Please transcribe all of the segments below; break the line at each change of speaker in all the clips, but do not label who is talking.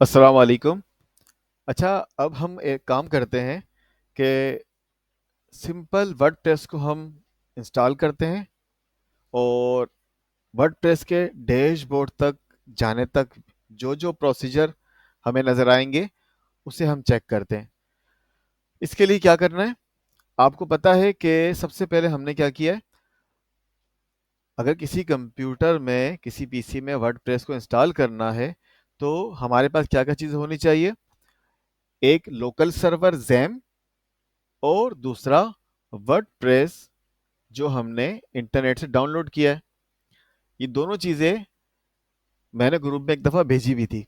अस्सलाम वालेकुम। अच्छा, अब हम एक काम करते हैं कि सिंपल वर्डप्रेस को हम इंस्टॉल करते हैं और वर्डप्रेस के डैशबोर्ड तक जाने तक जो जो प्रोसीजर हमें नज़र आएंगे उसे हम चेक करते हैं। इसके लिए क्या करना है? आपको पता है कि सबसे पहले हमने क्या किया है। अगर किसी कंप्यूटर में किसी पीसी में वर्डप्रेस को इंस्टॉल करना है तो हमारे पास क्या क्या चीज़ होनी चाहिए। एक लोकल सर्वर जैम और दूसरा वर्डप्रेस जो हमने इंटरनेट से डाउनलोड किया है। ये दोनों चीज़ें मैंने ग्रुप में एक दफ़ा भेजी भी थी।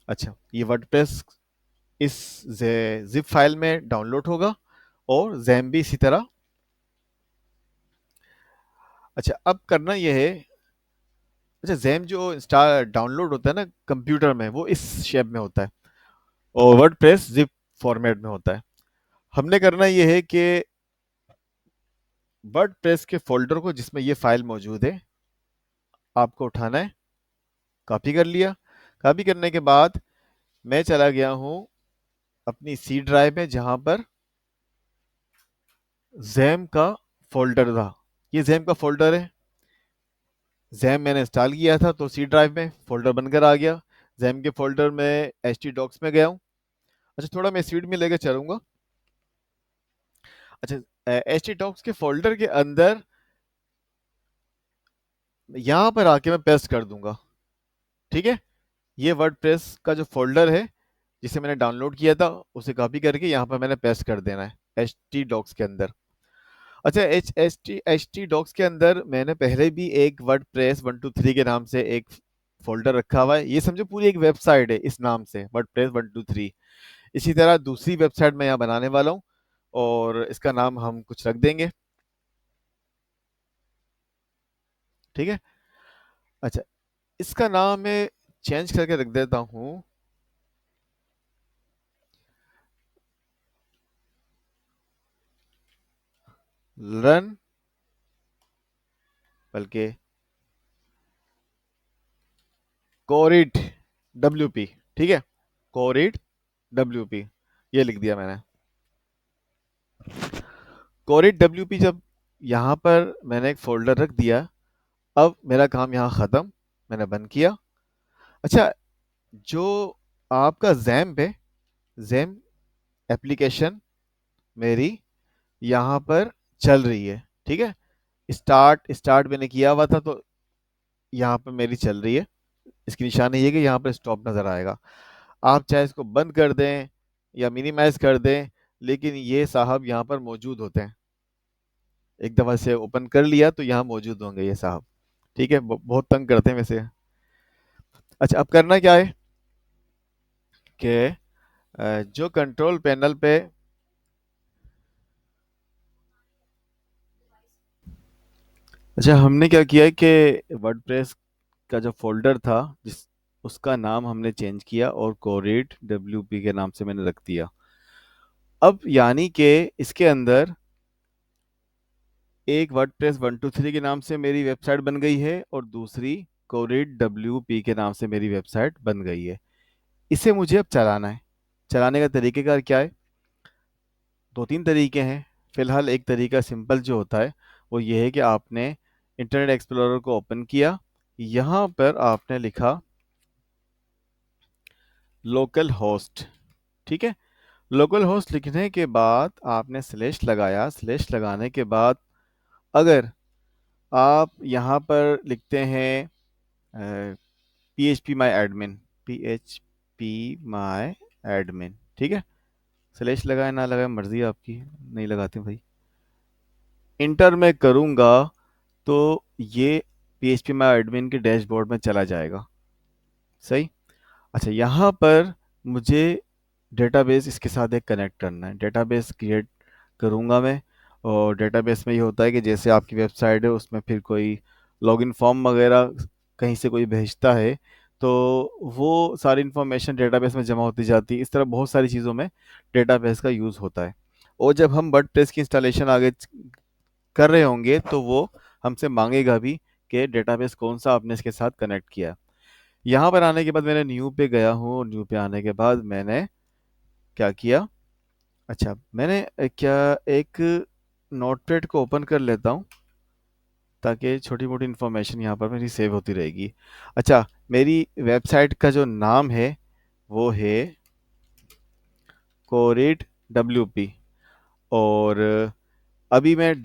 अच्छा, ये वर्डप्रेस इस जिप फाइल में डाउनलोड होगा और जैम भी इसी तरह। अच्छा, अब करना यह है। अच्छा, जैम जो इंस्टॉल डाउनलोड होता है ना कंप्यूटर में, वो इस शेप में होता है और वर्डप्रेस जिप फॉर्मेट में होता है। हमने करना यह है कि वर्डप्रेस के फोल्डर को जिसमें ये फाइल मौजूद है आपको उठाना है। कॉपी कर लिया। कॉपी करने के बाद मैं चला गया हूँ अपनी सी ड्राइव में जहां पर जैम का फोल्डर था। ये जैम का फोल्डर है। जैम मैंने इंस्टॉल किया था तो सी ड्राइव में फोल्डर बनकर आ गया। जैम के फोल्डर में एच टी डॉक्स में गया हूँ। अच्छा, थोड़ा मैं स्पीड में लेकर चलूंगा। अच्छा, एच टी डॉक्स के फोल्डर के अंदर यहाँ पर आके मैं पेस्ट कर दूंगा। ठीक है। ये वर्डप्रेस का जो फोल्डर है जिसे मैंने डाउनलोड किया था उसे कॉपी करके यहाँ पर मैंने पेस्ट कर देना है एच टी डॉक्स के अंदर। अच्छा, एच टी डॉक्स के अंदर मैंने पहले भी एक वर्ड प्रेस 123 के नाम से एक फोल्डर रखा हुआ है। ये समझो पूरी एक वेबसाइट है इस नाम से, वर्ड प्रेस 123। इसी तरह दूसरी वेबसाइट मैं यहाँ बनाने वाला हूँ और इसका नाम हम कुछ रख देंगे। ठीक है। अच्छा, इसका नाम मैं चेंज करके रख देता हूँ रन, बल्कि कोरिड WP। ठीक है, कोरिड WP ये लिख दिया मैंने। कोरिड WP जब यहाँ पर मैंने एक फोल्डर रख दिया, अब मेरा काम यहाँ ख़त्म। मैंने बंद किया। अच्छा, जो आपका जैम्प है, जैम एप्लीकेशन मेरी यहाँ पर चल रही है। ठीक है। स्टार्ट स्टार्ट मैंने किया हुआ था तो यहाँ पर मेरी चल रही है। इसकी निशानी ये कि यहाँ पर स्टॉप नज़र आएगा। आप चाहे इसको बंद कर दें या मिनिमाइज कर दें, लेकिन ये साहब यहाँ पर मौजूद होते हैं। एक दफ़ा से ओपन कर लिया तो यहाँ मौजूद होंगे ये साहब। ठीक है। बहुत तंग करते हैं वैसे। अच्छा, अब करना क्या है कि जो कंट्रोल पैनल पे अच्छा हमने क्या किया है कि वर्डप्रेस का जो फोल्डर था जिस उसका नाम हमने चेंज किया और कोरिड WP के नाम से मैंने रख दिया। अब यानी कि इसके अंदर एक वर्डप्रेस 123 के नाम से मेरी वेबसाइट बन गई है और दूसरी कोरिड WP के नाम से मेरी वेबसाइट बन गई है। इसे मुझे अब चलाना है। चलाने का तरीकेकार क्या है? दो तीन तरीके हैं। फिलहाल एक तरीका सिंपल जो होता है वो ये है कि आपने इंटरनेट एक्सप्लोरर को ओपन किया। यहाँ पर आपने लिखा लोकल होस्ट। ठीक है। लोकल होस्ट लिखने के बाद आपने स्लैश लगाया। स्लैश लगाने के बाद अगर आप यहाँ पर लिखते हैं PHP माई एडमिन, PHP माई एडमिन। ठीक है। स्लैश लगाए ना लगाए मर्जी है आपकी, नहीं लगाते भाई। इंटर में करूँगा तो ये PHP माई एडमिन के डैशबोर्ड में चला जाएगा। सही। अच्छा, यहाँ पर मुझे डेटाबेस इसके साथ एक कनेक्ट करना है। डेटाबेस क्रिएट करूँगा मैं। और डेटाबेस में ये होता है कि जैसे आपकी वेबसाइट है उसमें फिर कोई लॉगिन फॉर्म वगैरह कहीं से कोई भेजता है तो वो सारी इन्फॉर्मेशन डेटाबेस में जमा होती जाती है। इस तरह बहुत सारी चीज़ों में डेटाबेस का यूज़ होता है। और जब हम वर्डप्रेस की इंस्टॉलेशन आगे कर रहे होंगे तो वो हमसे मांगेगा भी कि डेटाबेस कौन सा आपने इसके साथ कनेक्ट किया। यहाँ पर आने के बाद मैंने न्यू पे गया हूँ। न्यू पे आने के बाद मैंने क्या किया, अच्छा मैंने क्या एक नोटपैड को ओपन कर लेता हूँ ताकि छोटी मोटी इन्फॉर्मेशन यहाँ पर मेरी सेव होती रहेगी। अच्छा, मेरी वेबसाइट का जो नाम है वो है कोरिड WP। और अभी मैं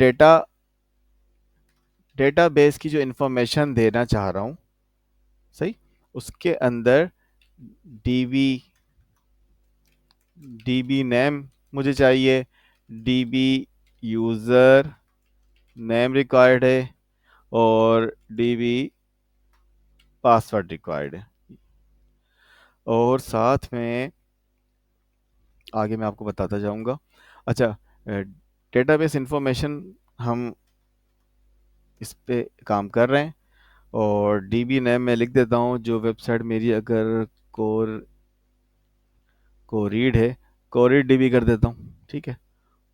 डेटाबेस की जो इन्फॉर्मेशन देना चाह रहा हूँ, सही, उसके अंदर डीबी डीबी नेम मुझे चाहिए, डीबी यूज़र नेम रिक्वायर्ड है, और डीबी पासवर्ड रिक्वायर्ड है। और साथ में आगे मैं आपको बताता जाऊंगा। अच्छा, डेटाबेस इंफॉर्मेशन हम इस पे काम कर रहे हैं। और डीबी नेम मैं लिख देता हूँ, जो वेबसाइट मेरी अगर कोर कोरीड है, कोरिड डीबी कर देता हूँ, ठीक है,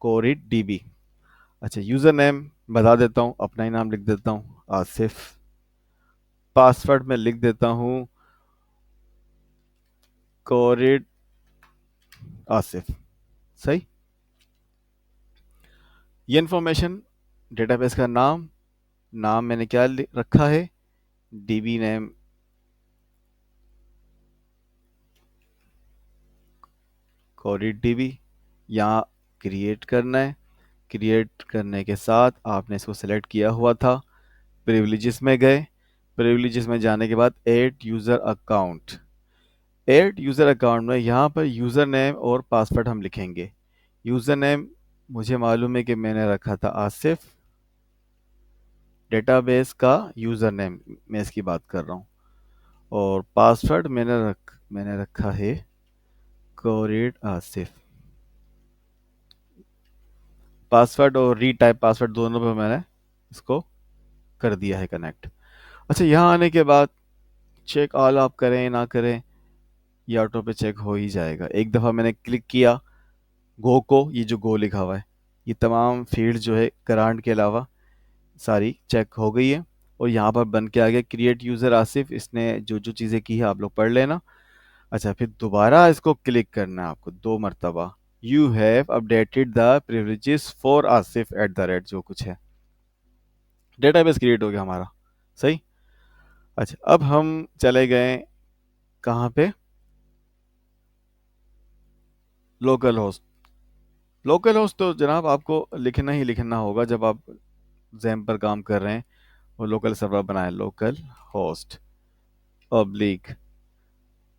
कोरिड डीबी। अच्छा, यूज़र नेम बता देता हूँ, अपना ही नाम लिख देता हूँ, आसिफ। पासवर्ड में लिख देता हूँ कोरिड आसिफ, सही। ये इन्फॉर्मेशन, डेटाबेस का नाम, नाम मैंने क्या रखा है, डीबी नेम कोरिड डीबी, यहाँ क्रिएट करना है। क्रिएट करने के साथ आपने इसको सेलेक्ट किया हुआ था, प्रिविलेजेस में गए। प्रिविलेजेस में जाने के बाद add user account. Add user account में यहाँ पर यूज़र नेम और पासवर्ड हम लिखेंगे। यूज़र नेम मुझे मालूम है कि मैंने रखा था आसिफ, डेटाबेस का यूज़र नेम मैं इसकी बात कर रहा हूँ। और पासवर्ड मैंने रखा है कोरिड आसिफ। पासवर्ड और रीटाइप पासवर्ड दोनों पे मैंने इसको कर दिया है कनेक्ट। अच्छा, यहाँ आने के बाद चेक ऑल आप करें ना करें, ये ऑटो पे चेक हो ही जाएगा। एक दफ़ा मैंने क्लिक किया गो को, ये जो गो लिखा हुआ है, ये तमाम फील्ड जो है करांड के अलावा सारी चेक हो गई है। और यहाँ पर बन के आ गया क्रिएट यूज़र आसिफ। इसने जो जो चीज़ें की है आप लोग पढ़ लेना। अच्छा, फिर दोबारा इसको क्लिक करना है आपको 2 मरतबा। You have updated the privileges for Asif at the rate जो कुछ है, डेटाबेस क्रिएट हो गया हमारा, सही। अच्छा, अब हम चले गए कहाँ पे, लोकल होस्ट। लोकल होस्ट तो जनाब आपको लिखना ही लिखना होगा जब आप जैम पर काम कर रहे हैं। वो लोकल सर्वर बनाए, लोकल होस्ट ऑब्लिक।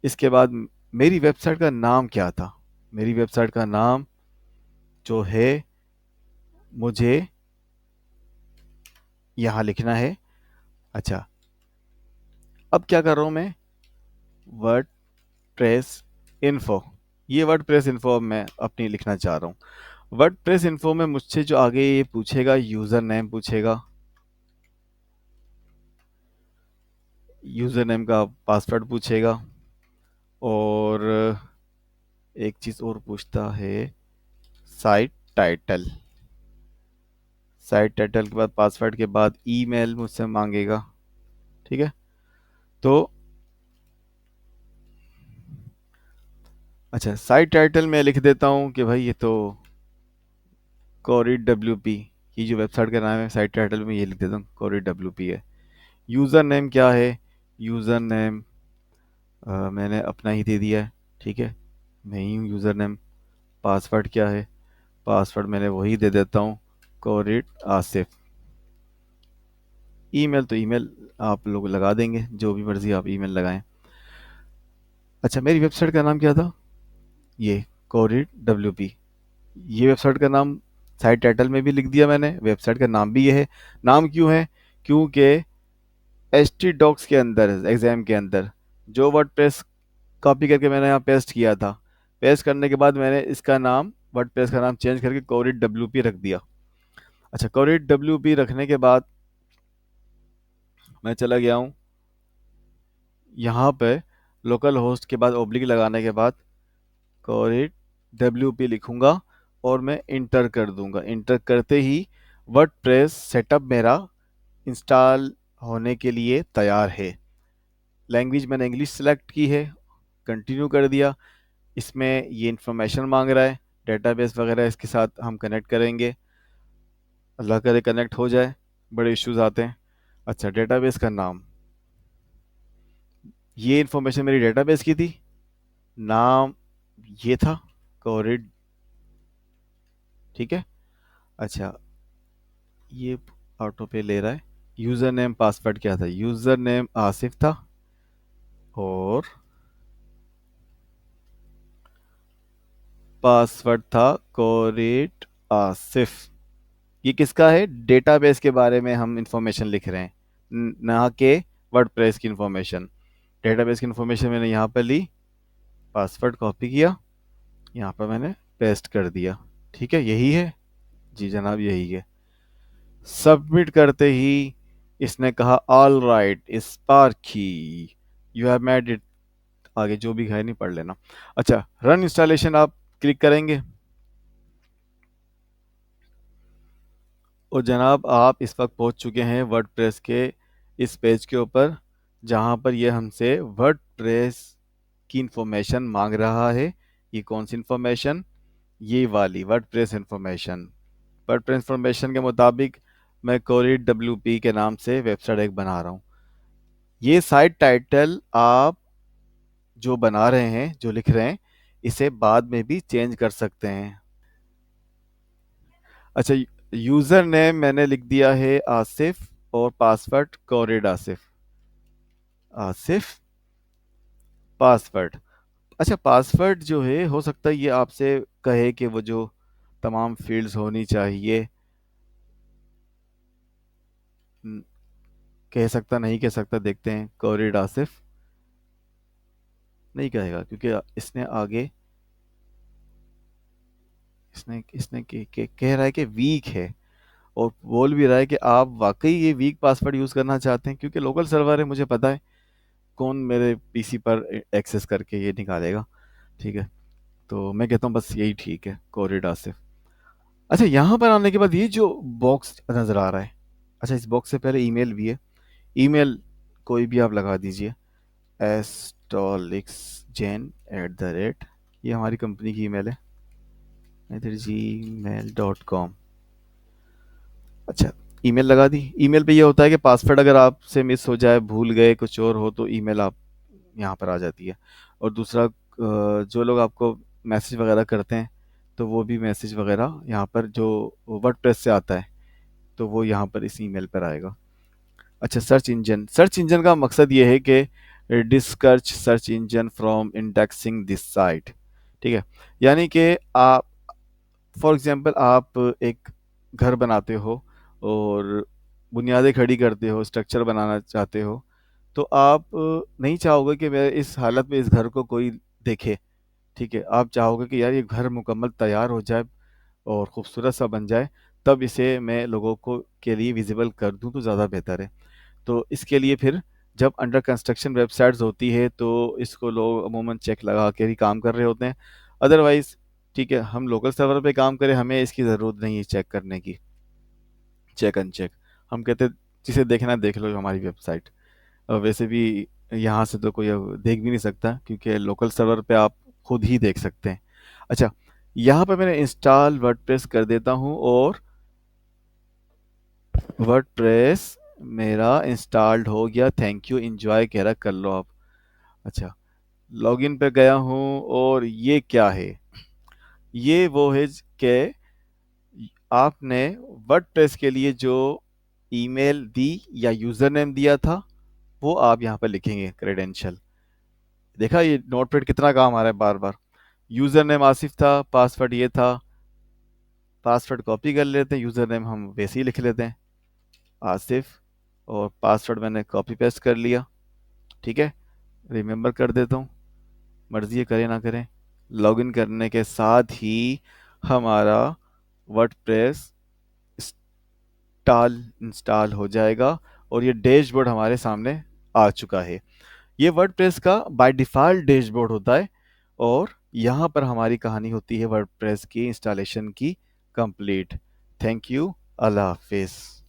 इसके बाद मेरी वेबसाइट का नाम क्या था, मेरी वेबसाइट का नाम जो है मुझे यहाँ लिखना है। अच्छा, अब क्या कर रहा हूँ मैं, वर्ड प्रेस इन्फो। ये वर्ड प्रेस इन्फो मैं अपनी लिखना चाह रहा हूँ। वर्ड प्रेस इन्फो में मुझसे जो आगे ये पूछेगा, यूज़र नेम पूछेगा, यूज़र नेम का पासवर्ड पूछेगा, और एक चीज़ और पूछता है, साइट टाइटल। साइट टाइटल के बाद पासवर्ड के बाद ईमेल मुझसे मांगेगा, ठीक है। तो अच्छा, साइट टाइटल में लिख देता हूँ कि भाई ये तो कोरिड WP, ये जो वेबसाइट का नाम है, साइट टाइटल में ये लिख देता हूँ कोरिड WP है। यूज़र नेम क्या है, यूज़र नेम मैंने अपना ही दे दिया है, ठीक है, मैं ही हूँ यूज़र नेम। पासवर्ड क्या है, पासवर्ड मैंने वही दे देता हूँ, कोरिड आसिफ। ईमेल तो ईमेल आप लोग लगा देंगे, जो भी मर्जी आप ईमेल लगाएं। अच्छा, मेरी वेबसाइट का नाम क्या था, ये कोरिड WP। ये वेबसाइट का नाम साइट टाइटल में भी लिख दिया मैंने, वेबसाइट का नाम भी ये है। नाम क्यों है, क्योंकि HT डॉक्स के अंदर, एग्जाम के अंदर जो वर्डप्रेस कॉपी करके मैंने यहाँ पेस्ट किया था, पेस्ट करने के बाद मैंने इसका नाम, वर्डप्रेस का नाम चेंज करके कोरिड WP रख दिया। अच्छा, कोरिड WP रखने के बाद मैं चला गया हूँ यहाँ पे, लोकल होस्ट के बाद ओब्लिक लगाने के बाद कोरिड WP लिखूंगा और मैं इंटर कर दूंगा। इंटर करते ही वर्डप्रेस सेटअप मेरा इंस्टॉल होने के लिए तैयार है। लैंग्वेज मैंने इंग्लिश सेलेक्ट की है, कंटिन्यू कर दिया। इसमें ये इन्फॉर्मेशन मांग रहा है, डेटाबेस वगैरह इसके साथ हम कनेक्ट करेंगे। अल्लाह करे कनेक्ट हो जाए, बड़े इश्यूज आते हैं। अच्छा, डेटाबेस का नाम, ये इन्फॉर्मेशन मेरी डेटाबेस की थी, नाम ये था कोरिड, ठीक है। अच्छा, ये ऑटो पे ले रहा है। यूज़र नेम पासवर्ड क्या था? यूज़र नेम आसिफ था और पासवर्ड था कोरिड आसिफ। ये किसका है? डेटाबेस के बारे में हम इंफॉर्मेशन लिख रहे हैं, ना कि वर्डप्रेस की इंफॉर्मेशन। डेटाबेस की इंफॉर्मेशन मैंने यहाँ पर ली, पासवर्ड कॉपी किया, यहाँ पर मैंने पेस्ट कर दिया। ठीक है, यही है जी जनाब, यही है। सबमिट करते ही इसने कहा all right Sparky you have made it. आगे जो भी है नहीं पढ़ लेना। अच्छा, रन इंस्टॉलेशन आप क्लिक करेंगे और जनाब आप इस वक्त पहुंच चुके हैं वर्डप्रेस के इस पेज के ऊपर, जहां पर ये हमसे वर्डप्रेस की इंफॉर्मेशन मांग रहा है। ये कौन सी इंफॉर्मेशन? ये वाली वर्डप्रेस इंफॉर्मेशन। वर्डप्रेस इंफॉर्मेशन के मुताबिक मैं कोरिड WP के नाम से वेबसाइट एक बना रहा हूँ। ये साइट टाइटल आप जो बना रहे हैं, जो लिख रहे हैं, इसे बाद में भी चेंज कर सकते हैं। अच्छा, यूज़र नेम मैंने लिख दिया है आसिफ और password choroid Asif. Asif password. अच्छा, पासवर्ड जो है हो सकता है ये आपसे कहे कि वो जो तमाम फील्ड्स होनी चाहिए, न- कह सकता नहीं कह सकता, देखते हैं। कोरिड आसिफ नहीं कहेगा क्योंकि इसने आगे इसने इसने कह रहा है कि वीक है, और बोल भी रहा है कि आप वाकई ये वीक पासवर्ड यूज़ करना चाहते हैं, क्योंकि लोकल सर्वर है, मुझे पता है कौन मेरे पीसी पर एक्सेस करके ये निकालेगा। ठीक है, तो मैं कहता हूँ बस यही ठीक है, कोरिड आसिफ। अच्छा, यहाँ पर आने के बाद ये जो बॉक्स नज़र आ रहा है, अच्छा इस बॉक्स से पहले ईमेल भी है। ईमेल कोई भी आप लगा दीजिए, stolixgen@, ये हमारी कंपनी की ईमेल है, gmail.com। अच्छा, ईमेल लगा दी। ईमेल पे ये होता है कि पासवर्ड अगर आपसे मिस हो जाए, भूल गए, कुछ और हो, तो ईमेल आप यहाँ पर आ जाती है। और दूसरा, जो लोग आपको मैसेज वगैरह करते हैं, तो वो भी मैसेज वगैरह यहाँ पर जो वर्डप्रेस से आता है, तो वो यहाँ पर इस ईमेल पर आएगा। अच्छा, सर्च इंजन का मकसद ये है कि discourage search engine from indexing this site. ठीक है, यानी कि आप, फॉर एग्जांपल, आप एक घर बनाते हो और बुनियादें खड़ी करते हो, स्ट्रक्चर बनाना चाहते हो, तो आप नहीं चाहोगे कि मैं इस हालत में इस घर को कोई देखे। ठीक है, आप चाहोगे कि यार ये घर मुकम्मल तैयार हो जाए और खूबसूरत सा बन जाए, तब इसे मैं लोगों को के लिए विजिबल कर दूं तो ज़्यादा बेहतर है। तो इसके लिए फिर जब अंडर कंस्ट्रक्शन वेबसाइट्स होती है तो इसको लोग अमूमन चेक लगा के ही काम कर रहे होते हैं। अदरवाइज ठीक है, हम लोकल सर्वर पे काम करें, हमें इसकी ज़रूरत नहीं है चेक करने की, चेक अनचेक। हम कहते हैं जिसे देखना है देख लो हमारी वेबसाइट। वैसे भी यहाँ से तो कोई अब देख भी नहीं सकता, क्योंकि लोकल सर्वर पे आप खुद ही देख सकते हैं। अच्छा, यहाँ पे मैंने इंस्टॉल वर्डप्रेस कर देता हूँ और वर्डप्रेस मेरा इंस्टॉल्ड हो गया। थैंक यू, एंजॉय कह रहा, कर लो आप। अच्छा, लॉगिन पे गया हूँ और ये क्या है? ये वो है कि आपने वर्डप्रेस के लिए जो ईमेल दी या यूज़र नेम दिया था, वो आप यहाँ पर लिखेंगे, क्रेडेंशियल। देखा ये नोटपैड कितना काम आ रहा है बार बार। यूज़र नेम आसिफ था, पासवर्ड ये था। पासवर्ड कॉपी कर लेते हैं, यूज़र नेम हम वैसे ही लिख लेते हैं, आसिफ, और पासवर्ड मैंने कॉपी पेस्ट कर लिया। ठीक है, रिमेंबर कर देता हूँ, मर्जी है करें ना करें। लॉगिन करने के साथ ही हमारा वर्डप्रेस इंस्टॉल हो जाएगा और ये डैशबोर्ड हमारे सामने आ चुका है। ये वर्डप्रेस का बाय डिफ़ॉल्ट डैशबोर्ड होता है और यहाँ पर हमारी कहानी होती है वर्डप्रेस की इंस्टॉलेशन की कंप्लीट। थैंक यू, अल्लाह हाफिज़।